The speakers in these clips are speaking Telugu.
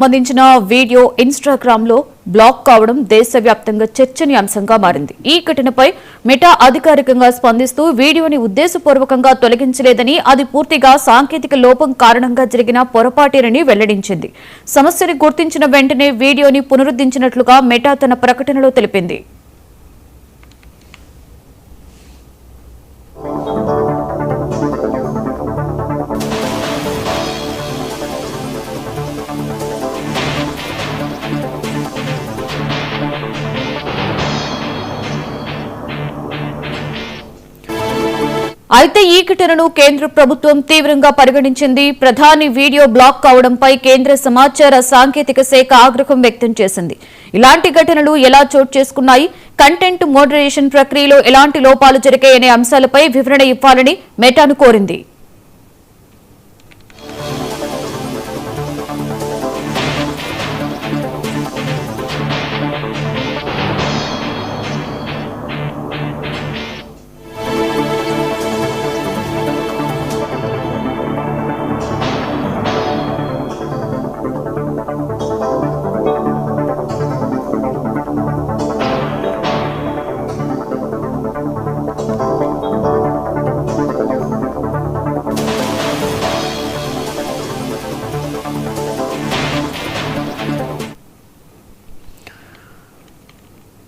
సంబంధించిన వీడియో ఇన్‌స్టాగ్రామ్ లో బ్లాక్ కావడం దేశవ్యాప్తంగా చర్చనీయాంశంగా మారింది. ఈ ఘటనపై మెటా అధికారికంగా స్పందిస్తూ వీడియోని ఉద్దేశపూర్వకంగా తొలగించలేదని, అది పూర్తిగా సాంకేతిక లోపం కారణంగా జరిగిన పొరపాటేనని వెల్లడించింది. సమస్యని గుర్తించిన వెంటనే వీడియోని పునరుద్ధరించినట్లుగా మెటా తన ప్రకటనలో తెలిపింది. అయితే ఈ ఘటనను కేంద్ర ప్రభుత్వం తీవ్రంగా పరిగణించింది. ప్రధాని వీడియో బ్లాక్ కావడంపై కేంద్ర సమాచార సాంకేతిక శాఖ ఆగ్రహం వ్యక్తం చేసింది. ఇలాంటి ఘటనలు ఎలా చోటు చేసుకున్నాయి, కంటెంట్ మోడరేషన్ ప్రక్రియలో ఎలాంటి లోపాలు జరిగాయనే అంశాలపై వివరణ ఇవ్వాలని మెటాను కోరింది.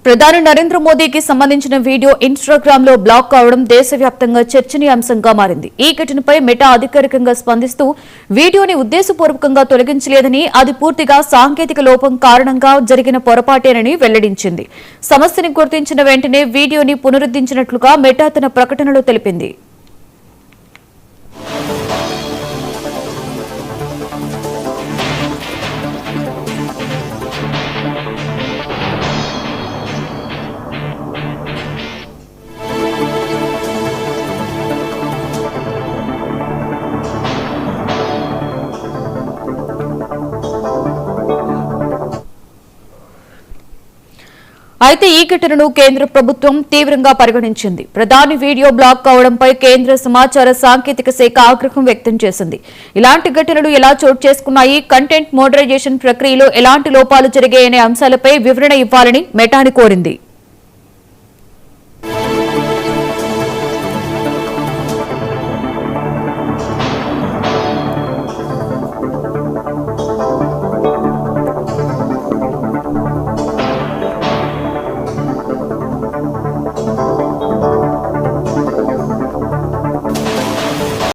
ప్రధాని నరేంద్ర మోదీకి సంబంధించిన వీడియో ఇన్‌స్టాగ్రామ్ లో బ్లాక్ కావడం దేశవ్యాప్తంగా చర్చనీయాంశంగా మారింది. ఈ ఘటనపై మెటా అధికారికంగా స్పందిస్తూ వీడియోని ఉద్దేశపూర్వకంగా తొలగించలేదని, అది పూర్తిగా సాంకేతిక లోపం కారణంగా జరిగిన పొరపాటేనని వెల్లడించింది. సమస్యని గుర్తించిన వెంటనే వీడియోని పునరుద్ధరించినట్లుగా మెటా తన ప్రకటనలో తెలిపింది. అయితే ఈ ఘటనను కేంద్ర ప్రభుత్వం తీవ్రంగా పరిగణించింది. ప్రధాని వీడియో బ్లాక్ కావడంపై కేంద్ర సమాచార సాంకేతిక శాఖ ఆగ్రహం వ్యక్తం చేసింది. ఇలాంటి ఘటనలు ఎలా చోటు చేసుకున్నాయి, కంటెంట్ మోడరైజేషన్ ప్రక్రియలో ఎలాంటి లోపాలు జరిగాయనే అంశాలపై వివరణ ఇవ్వాలని మెటాని కోరింది.